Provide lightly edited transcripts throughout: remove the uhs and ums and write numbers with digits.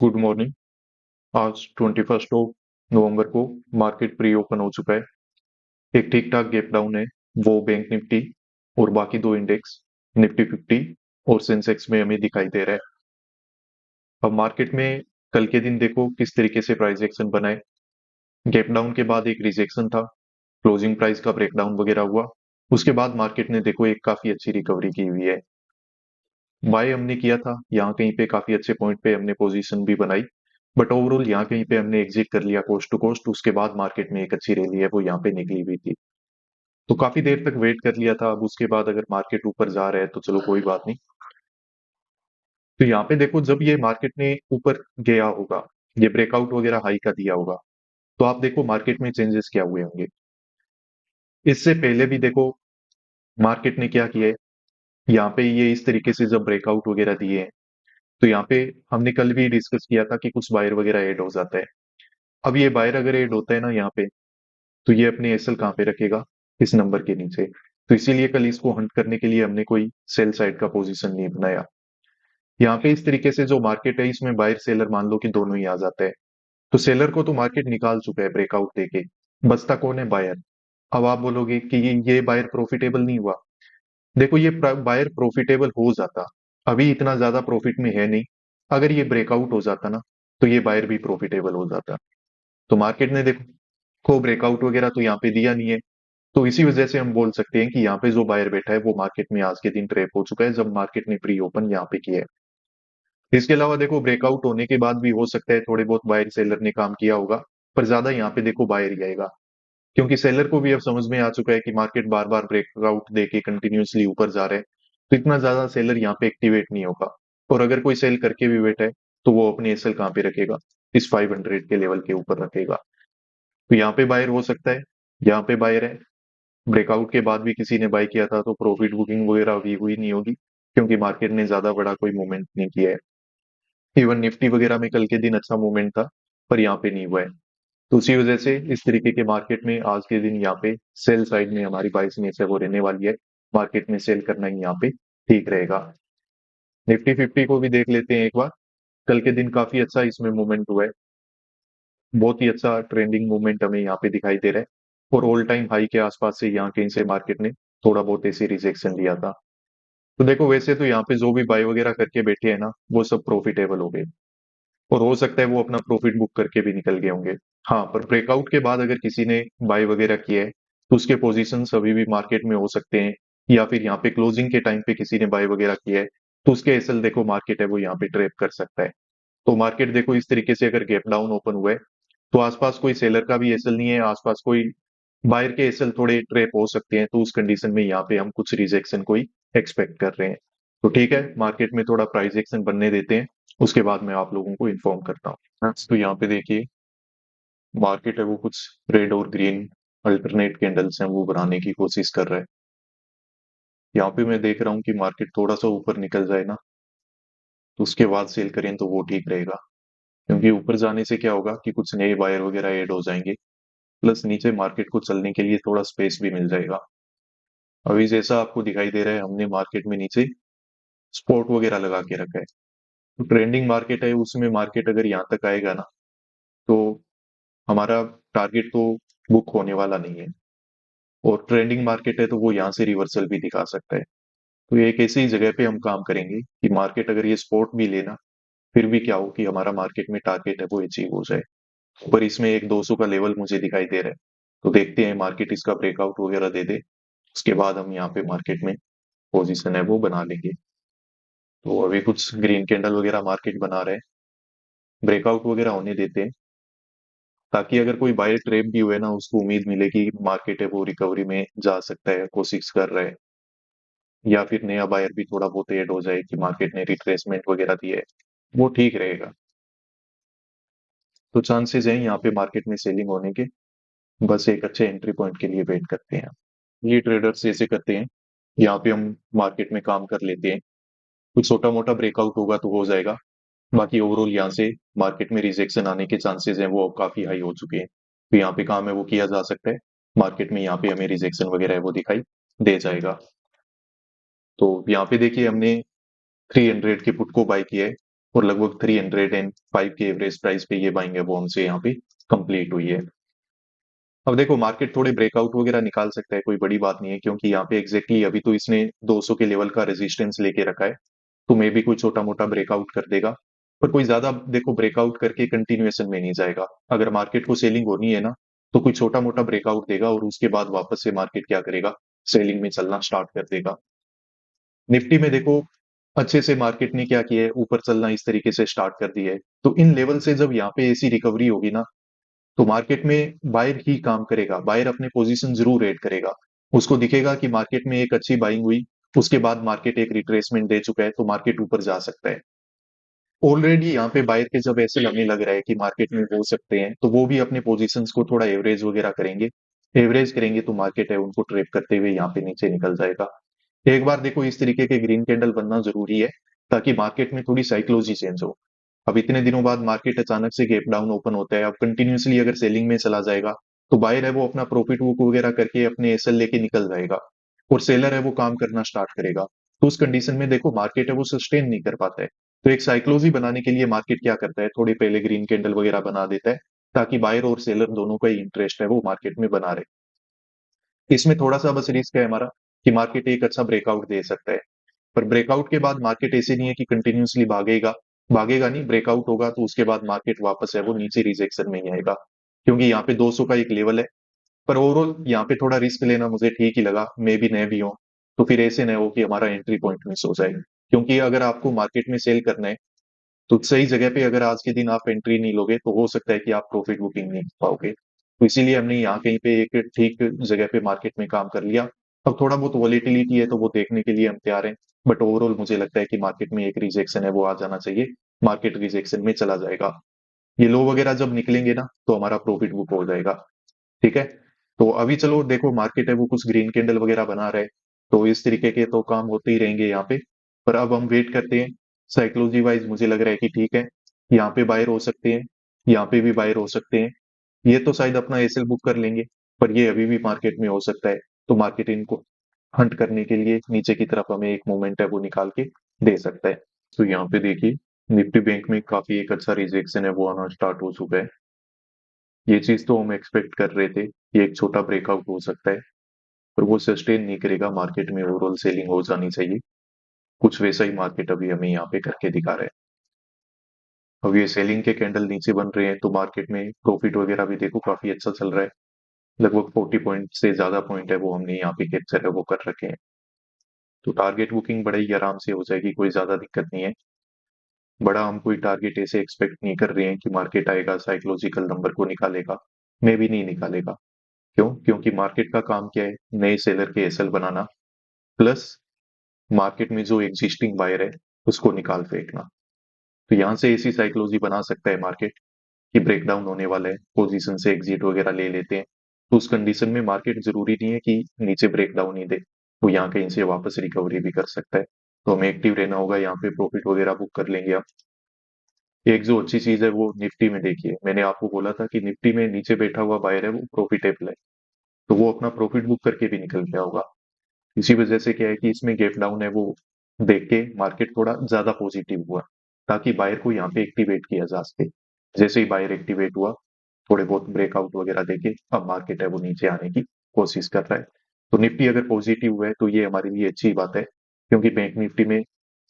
Good morning. आज 21 नवंबर को market pre open हो चुका है। एक ठीक ठाक गैप डाउन है, वो बैंक निफ्टी और बाकी दो इंडेक्स निफ्टी 50 और सेंसेक्स में हमें दिखाई दे रहा है। अब मार्केट में कल के दिन देखो किस तरीके से प्राइस एक्शन बना है। गैप डाउन के बाद एक रिजेक्शन था, क्लोजिंग प्राइस का ब्रेकडाउन वगैरह हुआ। उसके बाद मार्केट ने देखो एक काफी अच्छी रिकवरी की हुई है। बाय हमने किया था, यहाँ कहीं पे काफी अच्छे पॉइंट पे हमने पोजीशन भी बनाई, बट ओवरऑल यहाँ कहीं पे हमने एग्जिट कर लिया कोस्ट टू कोस्ट। उसके बाद मार्केट में एक अच्छी रैली है वो यहाँ पे निकली हुई थी, तो काफी देर तक वेट कर लिया था। अब उसके बाद अगर मार्केट ऊपर जा रहा है तो चलो कोई बात नहीं। तो यहाँ पे देखो जब ये मार्केट ने ऊपर गया होगा, ये ब्रेकआउट वगैरह हाई का दिया होगा, तो आप देखो मार्केट में चेंजेस क्या हुए होंगे। इससे पहले भी देखो मार्केट ने क्या किया है। यहाँ पे ये इस तरीके से जब ब्रेकआउट वगैरह दिए हैं, तो यहाँ पे हमने कल भी डिस्कस किया था कि कुछ बायर वगैरह ऐड हो जाता है। अब ये बायर अगर ऐड होता है ना यहाँ पे, तो ये अपने एसएल कहाँ पे रखेगा, इस नंबर के नीचे। तो इसीलिए कल इसको हंट करने के लिए हमने कोई सेल साइड का पोजीशन नहीं बनाया। यहाँ पे इस तरीके से जो मार्केट है इसमें बायर सेलर मान लो कि दोनों ही आ जाते हैं। तो सेलर को तो मार्केट निकाल चुका है ब्रेकआउट देके, बचता कौन है, बायर। अब आप बोलोगे कि ये बायर प्रॉफिटेबल नहीं हुआ। देखो ये बायर प्रॉफिटेबल हो जाता, अभी इतना ज्यादा प्रॉफिट में है नहीं। अगर ये ब्रेकआउट हो जाता ना, तो ये बायर भी प्रॉफिटेबल हो जाता। तो मार्केट ने देखो को ब्रेकआउट वगैरह तो यहाँ पे दिया नहीं है। तो इसी वजह से हम बोल सकते हैं कि यहाँ पे जो बायर बैठा है वो मार्केट में आज के दिन ट्रैप हो चुका है, जब मार्केट ने प्री ओपन यहाँ पे किया है। इसके अलावा देखो ब्रेकआउट होने के बाद भी हो सकता है थोड़े बहुत बायर सेलर ने काम किया होगा, पर ज्यादा यहाँ पे देखो बायर ही आएगा। क्योंकि सेलर को भी अब समझ में आ चुका है कि मार्केट बार बार ब्रेकआउट देके कंटिन्यूअसली ऊपर जा रहे हैं, तो इतना ज्यादा सेलर यहाँ पे एक्टिवेट नहीं होगा। और अगर कोई सेल करके भी बैठा है, तो वो अपने एसएल कहाँ पे रखेगा, इस 500 के लेवल के ऊपर रखेगा। तो यहाँ पे बायर हो सकता है, यहाँ पे बायर है। ब्रेकआउट के बाद भी किसी ने बाय किया था तो प्रॉफिट बुकिंग वगैरह अभी हुई नहीं होगी, क्योंकि मार्केट ने ज्यादा बड़ा कोई मूवमेंट नहीं किया है। इवन निफ्टी वगैरह में कल के दिन अच्छा मूवमेंट था, पर यहाँ पे नहीं हुआ है। तो उसी वजह से इस तरीके के मार्केट में आज के दिन यहाँ पे सेल साइड में हमारी बाइस में से वो रहने वाली है। मार्केट में सेल करना ही यहाँ पे ठीक रहेगा। निफ्टी 50 को भी देख लेते हैं एक बार। कल के दिन काफी अच्छा इसमें मूवमेंट हुआ है, बहुत ही अच्छा ट्रेंडिंग मूवमेंट हमें यहाँ पे दिखाई दे रहा है। और ऑल टाइम हाई के आसपास से यहाँ कहीं से मार्केट ने थोड़ा बहुत ऐसे रिजेक्शन लिया था। तो देखो वैसे तो यहाँ पे जो भी बाय वगैरह करके बैठे हैं ना, वो सब प्रॉफिटेबल हो गए, और हो सकता है वो अपना प्रॉफिट बुक करके भी निकल गए होंगे। हाँ, पर ब्रेकआउट के बाद अगर किसी ने बाय वगैरह किया है, तो उसके पोजीशन अभी भी मार्केट में हो सकते हैं। या फिर यहाँ पे क्लोजिंग के टाइम पे किसी ने बाय वगैरह किया है, तो उसके एसएल देखो मार्केट है वो यहाँ पे ट्रेप कर सकता है। तो मार्केट देखो इस तरीके से अगर गैप डाउन ओपन हुआ है, तो आसपास कोई सेलर का भी एसएल नहीं है, आसपास कोई बायर के एसएल थोड़े ट्रेप हो सकते हैं। तो उस कंडीशन में यहाँ पे हम कुछ रिजेक्शन कोई एक्सपेक्ट कर रहे हैं। तो ठीक है, मार्केट में थोड़ा प्राइस एक्शन बनने देते हैं, उसके बाद मैं आप लोगों को इन्फॉर्म करता हूँ। हाँ, तो यहाँ पे देखिए मार्केट है वो कुछ रेड और ग्रीन अल्टरनेट कैंडल्स हैं वो बनाने की कोशिश कर रहा है। यहाँ पे मैं देख रहा हूँ कि मार्केट थोड़ा सा ऊपर निकल जाए ना, तो उसके बाद सेल करें तो वो ठीक रहेगा। क्योंकि ऊपर जाने से क्या होगा कि कुछ नए बायर वगैरह ऐड हो जाएंगे, प्लस नीचे मार्केट को चलने के लिए थोड़ा स्पेस भी मिल जाएगा। अभी जैसा आपको दिखाई दे रहा है, हमने मार्केट में नीचे स्पॉट वगैरह लगा के रखा है। तो ट्रेंडिंग मार्केट है, उसमें मार्केट अगर यहाँ तक आएगा ना, तो हमारा टारगेट तो बुक होने वाला नहीं है। और ट्रेंडिंग मार्केट है तो वो यहाँ से रिवर्सल भी दिखा सकता है। तो ये एक ऐसी जगह पे हम काम करेंगे कि मार्केट अगर ये स्पॉट भी लेना, फिर भी क्या हो कि हमारा मार्केट में टारगेट है वो अचीव हो जाए। पर इसमें एक 200 का लेवल मुझे दिखाई दे रहा है, तो देखते हैं मार्केट इसका ब्रेकआउट वगैरह दे दे, उसके बाद हम यहाँ पे मार्केट में पोजीशन है वो बना लेंगे। तो अभी कुछ ग्रीन कैंडल वगैरह मार्केट बना रहे हैं, ब्रेकआउट वगैरह होने देते हैं, ताकि अगर कोई बायर ट्रेप भी हुए ना, उसको उम्मीद मिले कि मार्केट है वो रिकवरी में जा सकता है, कोशिश कर रहे हैं। या फिर नया बायर भी थोड़ा बहुत ऐड हो जाए कि मार्केट ने रिट्रेसमेंट वगैरह दी है, वो ठीक रहेगा। तो चांसेस हैं यहाँ पे मार्केट में सेलिंग होने के। बस एक अच्छे एंट्री पॉइंट के लिए वेट करते हैं। ये ट्रेडर्स ऐसे करते हैं, यहाँ पे हम मार्केट में काम कर लेते हैं, कुछ छोटा मोटा ब्रेकआउट होगा तो हो जाएगा। बाकी ओवरऑल यहाँ से मार्केट में रिजेक्शन आने के चांसेस हैं वो काफी हाई हो चुके हैं। तो यहाँ पे काम है वो किया जा सकता है, मार्केट में यहाँ पे हमें रिजेक्शन वगैरह है वो दिखाई दे जाएगा। तो यहाँ पे देखिए हमने 300 के पुट को बाय किया है, और लगभग 305 के एवरेज प्राइस पे ये बाइंग है वो हमसे यहाँ पे कंप्लीट हुई है। अब देखो मार्केट थोड़े ब्रेकआउट वगैरह निकाल सकता है, कोई बड़ी बात नहीं है, क्योंकि यहाँ पे एग्जैक्टली अभी तो इसने 200 के लेवल का रेजिस्टेंस लेके रखा है, तो मे भी कोई छोटा मोटा ब्रेकआउट कर देगा, पर कोई ज्यादा देखो ब्रेकआउट करके कंटिन्यूएशन में नहीं जाएगा। अगर मार्केट को सेलिंग होनी है ना, तो कोई छोटा मोटा ब्रेकआउट देगा और उसके बाद वापस से मार्केट क्या करेगा, सेलिंग में चलना स्टार्ट कर देगा। निफ्टी में देखो अच्छे से मार्केट ने क्या किया है, ऊपर चलना इस तरीके से स्टार्ट कर दिया है, तो इन लेवल से जब यहाँ पे ऐसी रिकवरी होगी ना, तो मार्केट में बायर ही काम करेगा, बायर अपने पोजीशन जरूर ऐड करेगा। उसको दिखेगा कि मार्केट में एक अच्छी बाइंग हुई, उसके बाद मार्केट एक रिट्रेसमेंट दे चुका है, तो मार्केट ऊपर जा सकता है। ऑलरेडी यहाँ पे बायर के जब ऐसे लगने लग रहा है कि मार्केट में हो सकते हैं, तो वो भी अपने पोजीशंस को थोड़ा एवरेज वगैरह करेंगे। एवरेज करेंगे तो मार्केट है उनको ट्रेप करते हुए यहाँ पे नीचे निकल जाएगा। एक बार देखो इस तरीके के ग्रीन कैंडल बनना जरूरी है, ताकि मार्केट में थोड़ी साइकोलॉजी चेंज हो। अब इतने दिनों बाद मार्केट अचानक से गैप डाउन ओपन होता है, अब कंटिन्यूअसली अगर सेलिंग में चला जाएगा, तो बायर है वो अपना प्रॉफिट बुक वगैरह करके अपने एसएल लेके निकल जाएगा, और सेलर है वो काम करना स्टार्ट करेगा। तो उस कंडीशन में देखो मार्केट है वो सस्टेन नहीं कर पाता है। तो एक साइकोलॉजी बनाने के लिए मार्केट क्या करता है, थोड़ी पहले ग्रीन कैंडल वगैरह बना देता है, ताकि बायर और सेलर दोनों का ही इंटरेस्ट है वो मार्केट में बना रहे। इसमें थोड़ा सा बस रिस्क है हमारा कि मार्केट एक अच्छा ब्रेकआउट दे सकता है, पर ब्रेकआउट के बाद मार्केट ऐसे नहीं है कि कंटिन्यूअसली भागेगा। भागेगा नहीं, ब्रेकआउट होगा तो उसके बाद मार्केट वापस है वो नीचे रिजेक्शन में ही आएगा, क्योंकि यहाँ पे 200 का एक लेवल है। पर ओवरऑल यहाँ पे थोड़ा रिस्क लेना मुझे ठीक ही लगा, मे भी नए भी हो, तो फिर ऐसे न हो कि हमारा एंट्री पॉइंट मिस हो जाए। क्योंकि अगर आपको मार्केट में सेल करना है, तो सही जगह पे अगर आज के दिन आप एंट्री नहीं लोगे, तो हो सकता है कि आप प्रॉफिट बुकिंग नहीं कर पाओगे। तो इसीलिए हमने यहाँ कहीं पे एक ठीक जगह पे मार्केट में काम कर लिया। अब थोड़ा बहुत वॉलेटिलिटी है तो वो देखने के लिए हम तैयार हैं, बट ओवरऑल मुझे लगता है कि मार्केट में एक रिजेक्शन है वो आ जाना चाहिए। मार्केट रिजेक्शन में चला जाएगा, ये लो वगैरह जब निकलेंगे ना, तो हमारा प्रॉफिट बुक हो जाएगा। ठीक है, तो अभी चलो देखो मार्केट है वो कुछ ग्रीन कैंडल वगैरह बना रहे, तो इस तरीके के तो काम होते ही रहेंगे यहाँ पे। पर अब हम वेट करते हैं। साइकोलॉजी वाइज मुझे लग रहा है कि ठीक है, यहाँ पे बायर हो सकते हैं, यहाँ पे भी बायर हो सकते हैं। ये तो शायद अपना एसएल बुक कर लेंगे, पर ये अभी भी मार्केट में हो सकता है। तो मार्केट इनको हंट करने के लिए नीचे की तरफ हमें एक मूवमेंट है वो निकाल के दे सकता है। तो यहाँ पे देखिए निफ्टी बैंक में काफी एक अच्छा रिजेक्शन है वो आना स्टार्ट हो चुका है। ये चीज तो हम एक्सपेक्ट कर रहे थे कि एक छोटा ब्रेकआउट हो सकता है, पर वो सस्टेन नहीं करेगा, मार्केट में ओवरऑल सेलिंग हो जानी चाहिए। कुछ वैसा ही मार्केट अभी हमें यहाँ पे करके दिखा रहा है। अब ये सेलिंग के कैंडल नीचे बन रहे हैं, तो मार्केट में प्रॉफिट वगैरह भी देखो काफी अच्छा चल रहा है। लगभग 40 पॉइंट से ज्यादा पॉइंट है वो हमने यहाँ पे कैप्चर है वो कर रखे हैं। तो टारगेट बुकिंग बड़े ही आराम से हो जाएगी, कोई ज्यादा दिक्कत नहीं है। बड़ा हम कोई टारगेट ऐसे एक्सपेक्ट नहीं कर रहे हैं कि मार्केट आएगा साइकोलॉजिकल नंबर को निकालेगा। मे भी नहीं निकालेगा। क्यों? क्योंकि मार्केट का काम क्या है, नए सेलर के एसएल बनाना, प्लस मार्केट में जो एग्जिस्टिंग बायर है उसको निकाल फेंकना। तो यहाँ से ऐसी साइकोलॉजी बना सकता है मार्केट कि ब्रेकडाउन होने वाला है, पोजीशन से एग्जिट वगैरह ले लेते हैं। तो उस कंडीशन में मार्केट जरूरी नहीं है कि नीचे ब्रेकडाउन ही दे, वो यहाँ कहीं से वापस रिकवरी भी कर सकता है। तो हमें एक्टिव रहना होगा, यहाँ पे प्रॉफिट वगैरह बुक कर लेंगे आप। एक जो अच्छी चीज है वो निफ्टी में देखिए, मैंने आपको बोला था कि निफ्टी में नीचे बैठा हुआ बायर है वो प्रॉफिटेबल है, तो वो अपना प्रॉफिट बुक करके भी निकल गया होगा। इसी वजह से क्या है कि इसमें गैप डाउन है वो देख के मार्केट थोड़ा ज्यादा पॉजिटिव हुआ, ताकि बायर को यहाँ पे एक्टिवेट किया जा सके। जैसे ही बायर एक्टिवेट हुआ, थोड़े बहुत ब्रेकआउट वगैरह देके अब मार्केट है वो नीचे आने की कोशिश कर रहा है। तो निफ्टी अगर पॉजिटिव हुआ है तो ये हमारे लिए अच्छी बात है, क्योंकि बैंक निफ्टी में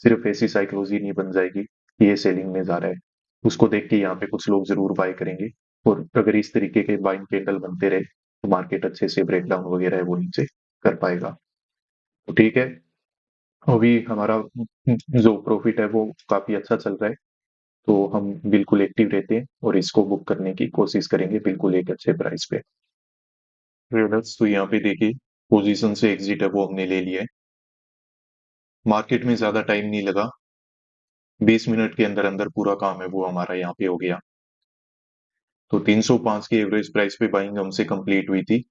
सिर्फ ऐसी साइकोलॉजी नहीं बन जाएगी कि ये सेलिंग में जा रहा है। उसको देख के यहाँ पे कुछ लोग जरूर बाय करेंगे, और अगर इस तरीके के बाइंग कैंडल बनते रहे, तो मार्केट अच्छे से ब्रेकडाउन वगैरह है वो नीचे कर पाएगा। तो ठीक है, अभी हमारा जो प्रॉफिट है वो काफी अच्छा चल रहा है, तो हम बिल्कुल एक्टिव रहते हैं और इसको बुक करने की कोशिश करेंगे बिल्कुल एक अच्छे प्राइस पे। ट्रेडर्स तो यहाँ पे देखिए पोजीशन से एग्जिट है वो हमने ले लिया है। मार्केट में ज्यादा टाइम नहीं लगा, 20 मिनट के अंदर अंदर पूरा काम है वो हमारा यहाँ पे हो गया। तो 305 की एवरेज प्राइस पे बाइंग हमसे कंप्लीट हुई थी,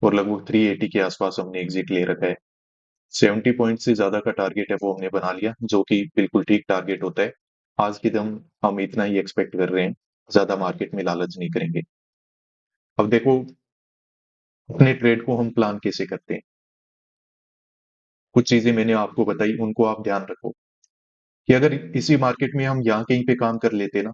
और लगभग 380 के आसपास हमने एग्जिट ले रखा है। 70 पॉइंट से ज्यादा का टारगेट है वो हमने बना लिया, जो कि बिल्कुल ठीक टारगेट होता है। आज के दम हम इतना ही एक्सपेक्ट कर रहे हैं, ज्यादा मार्केट में लालच नहीं करेंगे। अब देखो अपने ट्रेड को हम प्लान कैसे करते हैं, कुछ चीजें मैंने आपको बताई उनको आप ध्यान रखो। कि अगर इसी मार्केट में हम यहाँ कहीं पे काम कर लेते ना,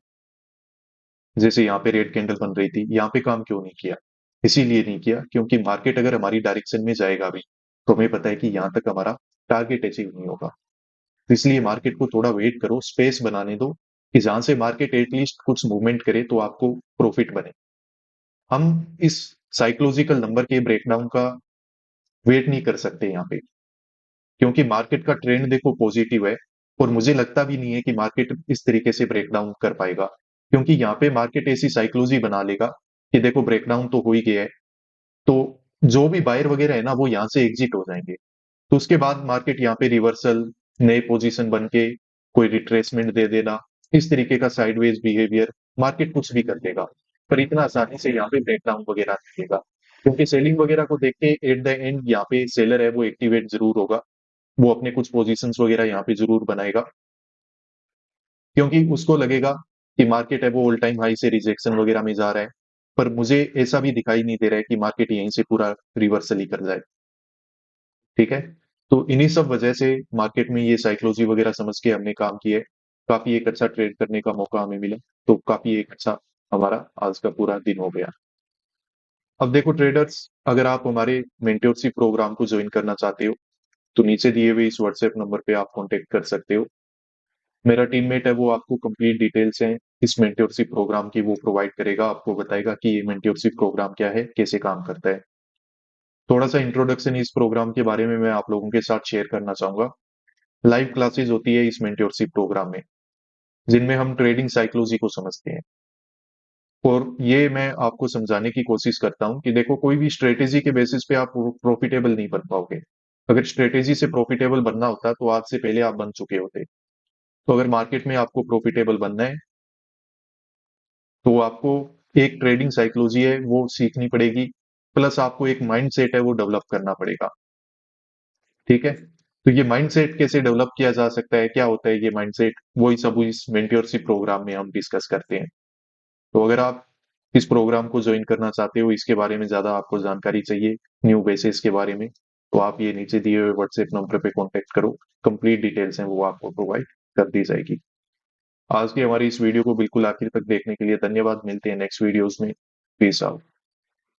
जैसे यहाँ पे रेड कैंडल बन रही थी, यहाँ पे काम क्यों नहीं किया? इसीलिए नहीं किया क्योंकि मार्केट अगर हमारी डायरेक्शन में जाएगा भी, तो हमें पता है कि यहाँ तक हमारा टारगेट अचीव नहीं होगा। तो इसलिए मार्केट को थोड़ा वेट करो, स्पेस बनाने दो कि जहां से मार्केट एटलीस्ट कुछ मूवमेंट करे तो आपको प्रॉफिट बने। हम इस साइकोलॉजिकल नंबर के ब्रेकडाउन का वेट नहीं कर सकते यहाँ पे, क्योंकि मार्केट का ट्रेंड देखो पॉजिटिव है, और मुझे लगता भी नहीं है कि मार्केट इस तरीके से ब्रेकडाउन कर पाएगा, क्योंकि यहाँ पे मार्केट ऐसी साइकोलॉजी बना लेगा कि देखो ब्रेकडाउन तो हो ही गया है, तो जो भी बायर वगैरह है ना वो यहाँ से एग्जिट हो जाएंगे। तो उसके बाद मार्केट यहाँ पे रिवर्सल, नए पोजीशन बन के कोई रिट्रेसमेंट दे देना, इस तरीके का साइडवेज बिहेवियर, मार्केट कुछ भी कर देगा, पर इतना आसानी से यहाँ पे ब्रेकडाउन वगैरह नहीं देगा। क्योंकि सेलिंग वगैरह को देख के एट द एंड यहाँ पे सेलर है वो एक्टिवेट जरूर होगा, वो अपने कुछ पोजीशंस वगैरह यहाँ पे जरूर बनाएगा, क्योंकि उसको लगेगा कि मार्केट है वो ऑल टाइम हाई से रिजेक्शन वगैरह में जा रहा है। पर मुझे ऐसा भी दिखाई नहीं दे रहा है कि मार्केट यहीं से पूरा रिवर्सल ही कर जाए। ठीक है, तो इन्हीं सब वजह से मार्केट में ये साइकोलॉजी वगैरह समझ के हमने काम किया है। काफी एक अच्छा ट्रेड करने का मौका हमें मिला, तो काफी एक अच्छा हमारा आज का पूरा दिन हो गया। अब देखो ट्रेडर्स, अगर आप हमारे मेंटरशिप प्रोग्राम को ज्वाइन करना चाहते हो, तो नीचे दिए हुए इस व्हाट्सएप नंबर पे आप कांटेक्ट कर सकते हो। मेरा टीममेट है वो आपको कंप्लीट डिटेल्स हैं इस मेंटरशिप प्रोग्राम की वो प्रोवाइड करेगा, आपको बताएगा कि ये मेंटरशिप प्रोग्राम क्या है, कैसे काम करता है। थोड़ा सा इंट्रोडक्शन इस प्रोग्राम के बारे में मैं आप लोगों के साथ शेयर करना चाहूंगा। लाइव क्लासेस होती है इस मेंटरशिप प्रोग्राम में, जिनमें हम ट्रेडिंग साइकोलॉजी को समझते हैं, और ये मैं आपको समझाने की कोशिश करता हूं कि देखो कोई भी स्ट्रेटेजी के बेसिस पे आप प्रॉफिटेबल नहीं बन पाओगे। अगर स्ट्रेटेजी से प्रॉफिटेबल बनना होता तो आज से पहले आप बन चुके होते। तो अगर मार्केट में आपको प्रॉफिटेबल बनना है, तो आपको एक ट्रेडिंग साइकोलॉजी है वो सीखनी पड़ेगी, प्लस आपको एक माइंड सेट है वो डेवलप करना पड़ेगा। ठीक है, तो ये माइंड सेट कैसे डेवलप किया जा सकता है, क्या होता है ये माइंड सेट, वही सब इस मेंटरशिप प्रोग्राम में हम डिस्कस करते हैं। तो अगर आप इस प्रोग्राम को ज्वाइन करना चाहते हो, इसके बारे में ज्यादा आपको जानकारी चाहिए, न्यू बेसिस के बारे में, तो आप ये नीचे दिए हुए व्हाट्सएप नंबर पे कांटेक्ट करो, कंप्लीट डिटेल्स हैं वो आपको प्रोवाइड कर दी जाएगी। आज की हमारी इस वीडियो को बिल्कुल आखिर तक देखने के लिए धन्यवाद। मिलते हैं नेक्स्ट वीडियोस में। Peace out.